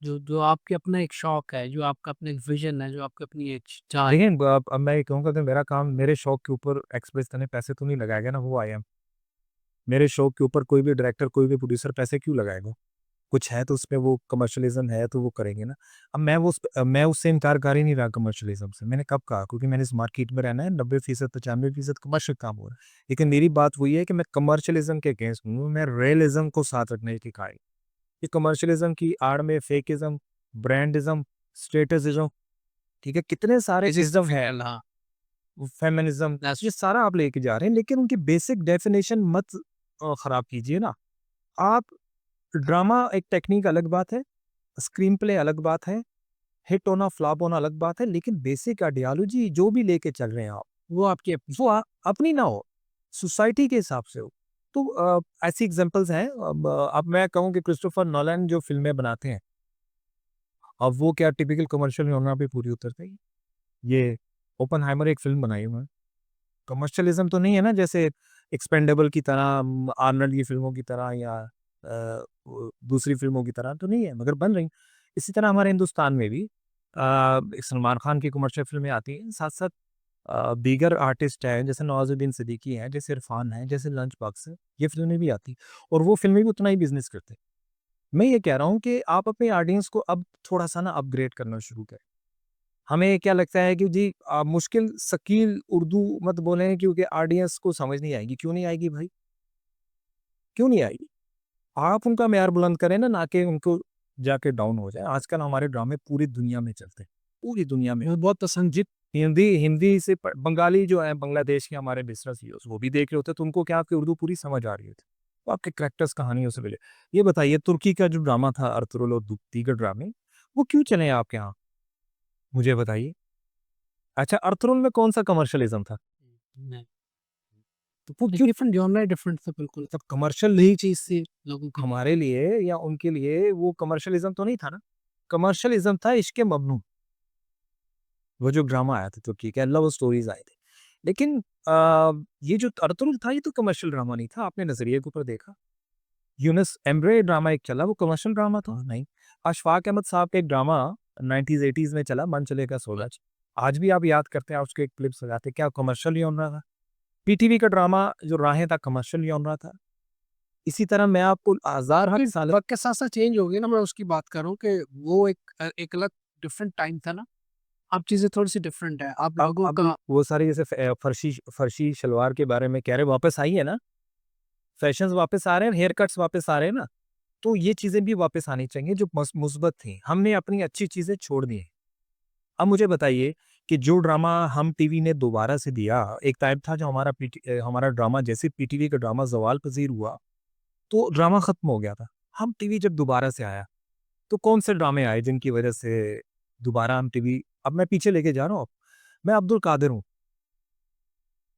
जो जो आपके अपना एक शौक है, जो आपका अपना एक विज़न है, जो आपकी अपनी एक चाह है। देखिए अब मैं ये कहूँगा कि मेरा काम मेरे शौक के ऊपर एक्सप्रेस करने पैसे तो नहीं लगाएगा ना, वो आई एम। मेरे शौक के ऊपर कोई भी डायरेक्टर, कोई भी प्रोड्यूसर पैसे क्यों लगाएगा? कुछ है तो उसमें वो कमर्शियलिज़्म है तो वो करेंगे ना। अब मैं उससे इनकार कर ही नहीं रहा कमर्शियलिज़्म से। मैंने कब कहा? क्योंकि मैंने इस मार्केट में रहना है, 90% 95% कमर्शियल काम हो रहा है। लेकिन मेरी बात वही है कि मैं कमर्शियलिज़्म के अगेंस्ट हूँ, मैं रियलिज़्म को साथ रखने की कायल। ये कमर्शियलिज़्म की आड़ में फेकिज़्म, ब्रांडिज़्म, स्टेटसिज़्म, ठीक है? कितने सारे इज़्म है, फिज़िकल हाँ, फेमिनिज़्म, ये दैट्स सारा आप लेके जा रहे हैं, लेकिन उनकी बेसिक डेफिनिशन मत खराब कीजिए ना। आप ड्रामा एक टेक्नीक अलग बात है, स्क्रीन प्ले अलग बात है, हिट होना, फ्लॉप होना अलग बात है, लेकिन बेसिक आइडियोलॉजी जो भी लेके चल रहे हैं आप, वो आपकी अपनी। वो अपनी ना हो, सोसाइटी के हिसाब से हो। तो ऐसी एग्ज़ाम्पल्स हैं। अब मैं कहूँ कि क्रिस्टोफर नोलन जो फ़िल्में बनाते हैं, अब वो क्या टिपिकल कमर्शियल जॉनरा पे पूरी उतरते हैं। ये ओपेनहाइमर एक फ़िल्म बनाई उन्होंने, कमर्शियलिज़्म तो नहीं है ना, जैसे एक्सपेंडेबल की तरह, आर्नल्ड की फ़िल्मों की तरह, या दूसरी फ़िल्मों की तरह तो नहीं है, मगर बन रही। इसी तरह हमारे हिंदुस्तान में भी सलमान खान की कमर्शियल फ़िल्में आती हैं, साथ-साथ दीगर आर्टिस्ट हैं, जैसे नवाज़ुद्दीन सिद्दीकी हैं, जैसे इरफ़ान हैं, जैसे लंच बॉक्स है, ये फ़िल्में भी आती हैं और वो फ़िल्में भी उतना ही बिज़नेस करते हैं। मैं ये कह रहा हूँ कि आप अपने ऑडियंस को अब थोड़ा-सा ना अपग्रेड करना शुरू करें। हमें क्या लगता है कि जी मुश्किल शकील उर्दू मत बोलें क्योंकि ऑडियंस को समझ नहीं आएगी। क्यों नहीं आएगी भाई? क्यों नहीं आएगी? आप उनका मेयार बुलंद करें ना, ना कि उनको जाके डाउन हो जाए। आजकल हमारे ड्रामे पूरी दुनिया में चलते हैं, पूरी दुनिया में। वो बहुत पसंदीदा हिंदी हिंदी से बंगाली जो है, बांग्लादेश के हमारे बिज़नेस हीरोज़, वो भी देख रहे होते हैं, तो उनको क्या आपकी उर्दू पूरी समझ आ रही होती। वो आपके कैरेक्टर्स, कहानियों से मिले। ये बताइए, तुर्की का जो ड्रामा था अर्तुगरुल और दीगर ड्रामे, वो क्यों चले आपके यहाँ? मुझे बताइए। अच्छा, अर्तुगरुल में कौन-सा कमर्शियलिज़्म था? नहीं, तो वो क्यों? डिफरेंट जॉनरा है, डिफरेंट था बिल्कुल। मतलब कमर्शियल नई चीज़ थी लोगों के लिए। हमारे लिए या उनके लिए वो कमर्शियलिज़्म तो नहीं था ना। कमर्शियलिज़्म था इश्क़-ए मजनून, वो जो ड्रामा आया था तुर्की का, लव स्टोरीज़ आई थी। लेकिन ये जो अर्तुगरुल था, ये तो कमर्शियल ड्रामा नहीं था, आपने नज़रिए के ऊपर देखा। यूनुस एम्ब्रे ड्रामा एक चला, वो कमर्शियल ड्रामा था? नहीं। अशफाक अहमद साहब का एक ड्रामा 90s 80s में चला, मन चलेगा सूरज। आज भी आप याद करते हैं, उसके एक क्लिप्स लगाते हैं, क्या कमर्शियल जॉनरा था? पीटीवी का ड्रामा जो राहें था, कमर्शियल जॉनरा था। इसी तरह मैं आपको हज़ार हर फिर साल वक़्त के साथ-साथ चेंज हो गई ना, मैं उसकी बात कर रहा हूँ कि वो एक अलग डिफरेंट टाइम था ना, अब चीज़ें थोड़ी-सी डिफरेंट है। अब लोगों अब का वो सारी जैसे फर्शी फर्शी शलवार के बारे में कह रहे हैं, वापस आई है ना, फैशंस वापस आ रहे हैं, हेयर कट्स वापस आ रहे हैं ना, तो ये चीज़ें भी वापस आनी चाहिए जो मुस्बत थी। हमने अपनी अच्छी चीज़ें छोड़ दी हैं। अब मुझे बताइए कि जो ड्रामा हम टीवी ने दोबारा से दिया, एक टाइम था जो हमारा ड्रामा, जैसे पीटीवी का ड्रामा ज़वाल पज़ीर हुआ, तो ड्रामा खत्म हो गया था। हम टीवी जब दोबारा से आया, तो कौन से ड्रामे आए जिनकी वजह से दोबारा हम टीवी, अब मैं पीछे लेके जा रहा हूँ, मैं अब्दुल कादिर हूँ।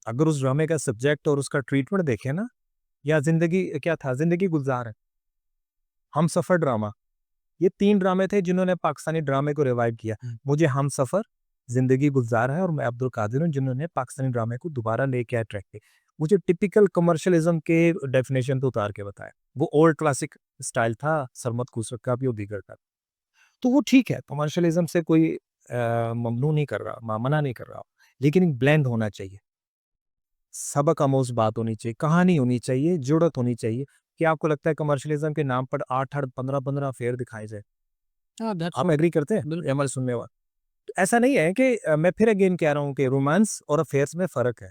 अगर उस ड्रामे का सब्जेक्ट और उसका ट्रीटमेंट देखें ना, या ज़िंदगी क्या था, ज़िंदगी गुलज़ार है, हमसफ़र ड्रामा, ये 3 ड्रामे थे जिन्होंने पाकिस्तानी ड्रामे को रिवाइव किया। मुझे हमसफ़र, ज़िंदगी गुलज़ार है और मैं अब्दुल कादिर हूँ जिन्होंने पाकिस्तानी ड्रामे को दोबारा लेके आए ट्रैक पे। मुझे टिपिकल कमर्शियलिज़्म के डेफिनिशन पे उतार के बताएँ। वो ओल्ड क्लासिक स्टाइल था सरमद खुसरो का भी और दीगर का। तो वो ठीक है, कमर्शियलिज़्म से कोई ममनू नहीं कर रहा, मना नहीं कर रहा, लेकिन एक ब्लेंड होना चाहिए। सबक आमोज़ बात होनी चाहिए, कहानी होनी चाहिए, जुड़त होनी चाहिए। क्या आपको लगता है कमर्शियलिज़्म के नाम पर 8-8, 15-15 अफ़ेयर दिखाए जाएँ? हाँ, दैट्स आप व्हाट एग्री करते हैं? ये बिल्कुल। हमारे सुनने वाले। तो ऐसा नहीं है कि मैं फिर अगेन कह रहा हूँ कि रोमांस और अफ़ेयर्स में फ़र्क है।